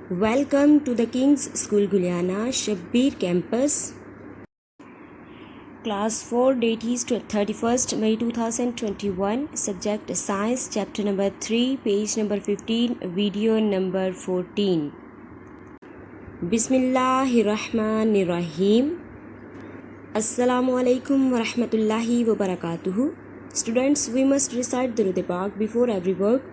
Welcome to the King's School Guliana, Shabbir Campus. Class 4, date is 31st May 2021. Subject Science, chapter number 3, page number 15, video number 14. Bismillahirrahmanirrahim. Assalamu alaikum wa rahmatullahi wa barakatuhu. Students, we must recite Durud Pak before every work.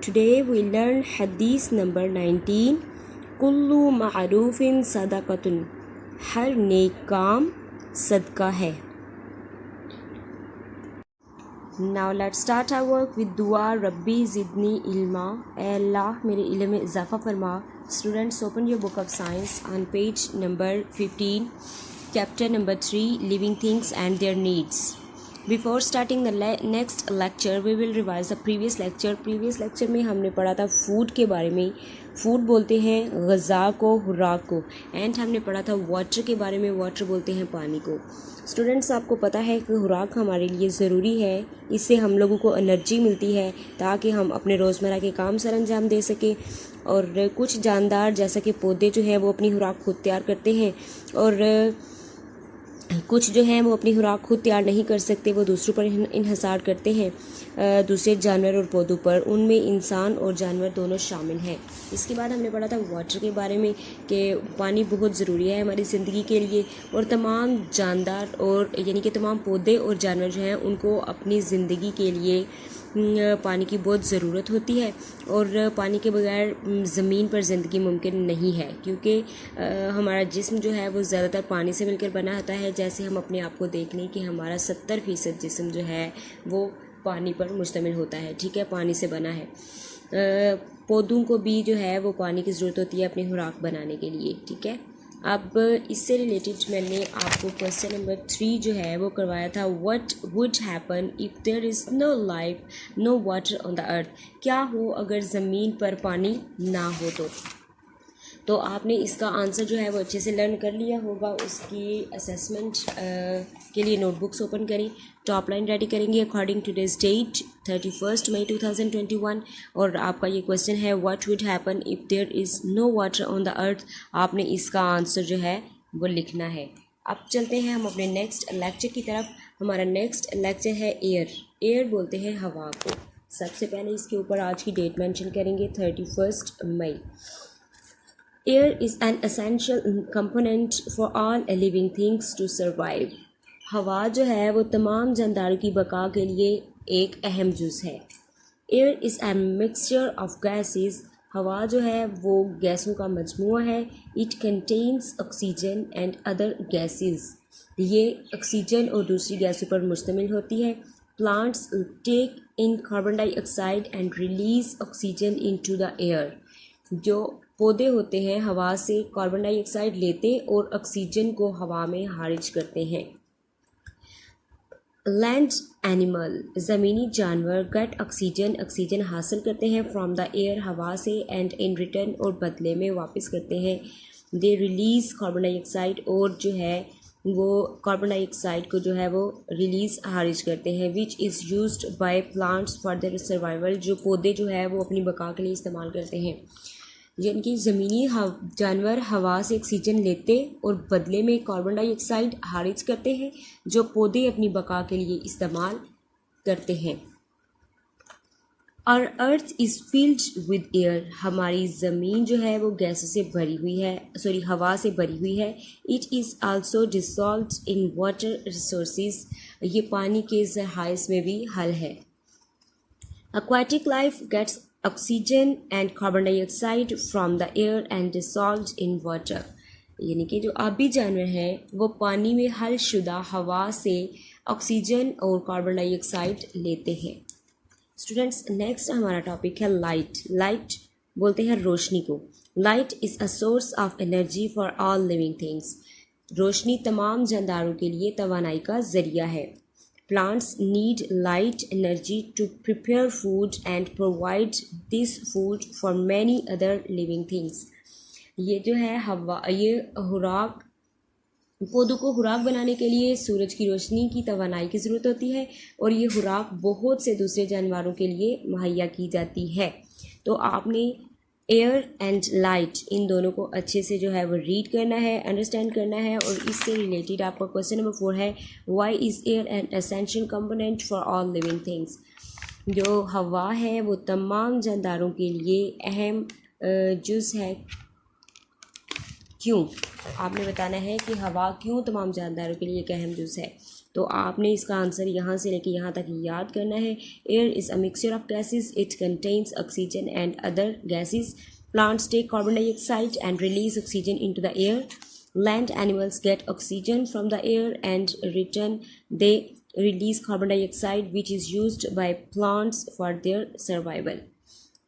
Today we learn Hadith number 19. Kullu मारूफिन सदक़तुन, हर नेक काम सदका है. Now let's start our work with dua. Rabbi zidni ilma, ए अल्लाह मेरे इल्म में इजाफ़ा फरमा. Students, open your book of science on page number 15, chapter number 3, living things and their needs. Before starting the next lecture, we will revise the previous lecture. Previous lecture में हमने पढ़ा था food के बारे में. फूड बोलते हैं Gaza को, खुराक को. एंड हमने पढ़ा था वाटर के बारे में. वाटर बोलते हैं पानी को. स्टूडेंट्स, आपको पता है कि खुराक हमारे लिए ज़रूरी है. इससे हम लोगों को एनर्जी मिलती है ताकि हम अपने रोज़मर्रा के काम सर अंजाम दे सकें. और कुछ जानदार जैसा कि पौधे जो है वो अपनी खुराक खुद तैयार करते हैं, और कुछ जो हैं वो अपनी खुराक खुद तैयार नहीं कर सकते, वो दूसरों पर इन्हिसार करते हैं, दूसरे जानवर और पौधों पर. उनमें इंसान और जानवर दोनों शामिल हैं. इसके बाद हमने पढ़ा था वाटर के बारे में कि पानी बहुत ज़रूरी है हमारी ज़िंदगी के लिए, और तमाम जानदार और यानी कि तमाम पौधे और जानवर जो हैं उनको अपनी ज़िंदगी के लिए पानी की बहुत ज़रूरत होती है. और पानी के बगैर ज़मीन पर ज़िंदगी मुमकिन नहीं है, क्योंकि हमारा जिस्म जो है वो ज़्यादातर पानी से मिलकर बना होता है. जैसे हम अपने आप को देख लें कि हमारा 70% जिस्म जो है वो पानी पर मुश्तमिल होता है. ठीक है, पानी से बना है. पौधों को भी जो है वो पानी की ज़रूरत होती है अपनी खुराक बनाने के लिए. ठीक है, अब इससे रिलेटेड मैंने आपको क्वेश्चन नंबर 3 जो है वो करवाया था. What would happen if there is no life no water on the earth. क्या हो अगर ज़मीन पर पानी ना हो तो आपने इसका आंसर जो है वो अच्छे से लर्न कर लिया होगा. उसकी असेसमेंट के लिए नोटबुक्स ओपन करें, टॉप लाइन रेडी करेंगे according to this date 31 May 2021. और आपका ये क्वेश्चन है what would happen if there is no water on the earth. आपने इसका आंसर जो है वो लिखना है. अब चलते हैं हम अपने नेक्स्ट लेक्चर की तरफ. हमारा नेक्स्ट लेक्चर है एयर. एयर बोलते हैं हवा को. सबसे पहले इसके ऊपर आज की डेट मेंशन करेंगे 31 मई. Air is an essential component for all living things to survive. हवा जो है वो तमाम जानदारों की बका के लिए एक अहम जुज़ है. Air is a mixture of gases. हवा जो है वो गैसों का मजमूआ है. It contains oxygen and other gases. ये ऑक्सीजन और दूसरी गैसों पर मुश्तमिल होती है. Plants take in carbon dioxide and release oxygen into the air. जो पौधे होते हैं हवा से कार्बन डाइऑक्साइड लेते और ऑक्सीजन को हवा में खारिज करते हैं. लैंड एनिमल, ज़मीनी जानवर गेट ऑक्सीजन हासिल करते हैं फ्रॉम द एयर, हवा से, एंड इन रिटर्न और बदले में वापस करते हैं दे रिलीज़ कार्बन डाइऑक्साइड, और जो है वो कार्बन डाइऑक्साइड को जो है वो रिलीज़ खारिज करते हैं. विच is used by plants for their survival. जो पौधे जो है वो अपनी बका के लिए इस्तेमाल करते हैं. यानी कि ज़मीनी जानवर हवा से ऑक्सीजन लेते और बदले में कार्बन डाइऑक्साइड खारिज करते हैं, जो पौधे अपनी बका के लिए इस्तेमाल करते हैं. और earth is filled with air. हमारी ज़मीन जो है वो गैसों से भरी हुई है, हवा से भरी हुई है. It is also dissolved in water resources. ये पानी के ज़राइस में भी हल है. Aquatic life gets oxygen and carbon dioxide from the air and dissolved in water. यानी कि जो आबी जानवर हैं वो पानी में हल शुदा हवा से ऑक्सीजन और कार्बन डाइऑक्साइड लेते हैं. स्टूडेंट्स, नेक्स्ट हमारा टॉपिक है लाइट. लाइट बोलते हैं रोशनी को. Light is a source of energy for all living things. रोशनी तमाम जानदारों के लिए तवानाई का ज़रिया है. Plants need light energy to prepare food and provide this food for many other living things. ये जो है हवा, ये खुराक, पौधों को खुराक बनाने के लिए सूरज की रोशनी की तवानाई की ज़रूरत होती है और ये खुराक बहुत से दूसरे जानवरों के लिए मुहैया की जाती है. तो आपने एयर एंड लाइट इन दोनों को अच्छे से जो है वो रीड करना है, अंडरस्टैंड करना है. और इससे रिलेटेड आपका क्वेश्चन नंबर 4 है, why is air an essential component for all living things. जो हवा है वो तमाम जानदारों के लिए अहम जुज़ है. क्यों? आपने बताना है कि हवा क्यों तमाम जानदारों के लिए एक अहम जुज़ है. तो आपने इसका आंसर यहाँ से लेके यहाँ तक याद करना है. Air is a mixture of gases, it contains oxygen and other gases. Plants take carbon dioxide and release oxygen into the air. Land animals get oxygen from the air and return they release carbon dioxide which is used by plants for their survival.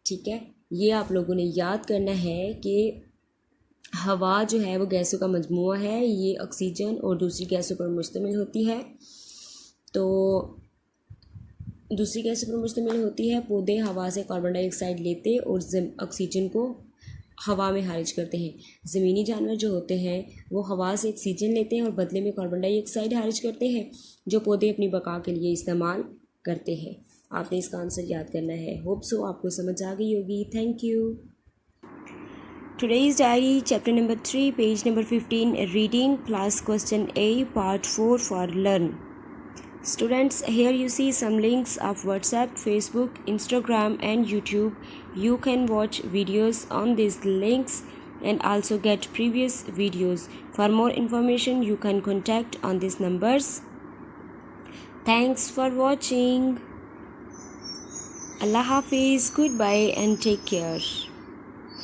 ठीक है, ये आप लोगों ने याद करना है कि हवा जो है वो गैसों का मजमूआ है. ये ऑक्सीजन और दूसरी गैसों पर मुश्तमिल होती है. तो दूसरी गैसों पर मुश्तमिल होती है. पौधे हवा से कार्बन डाइऑक्साइड लेते और ऑक्सीजन को हवा में खारिज करते हैं. ज़मीनी जानवर जो होते हैं वो हवा से ऑक्सीजन लेते हैं और बदले में कार्बन डाइऑक्साइड खारिज करते हैं, जो पौधे अपनी बका के लिए इस्तेमाल करते हैं. आपने इसका आंसर याद करना है. होप सो आपको समझ आ गई होगी. Thank you. Today's diary, chapter number 3, page number 15, reading plus question A, part 4 for learn. Students, here you see some links of WhatsApp, Facebook, Instagram and YouTube. You can watch videos on these links and also get previous videos. For more information, you can contact on these numbers. Thanks for watching. Allah Hafiz, goodbye and take care.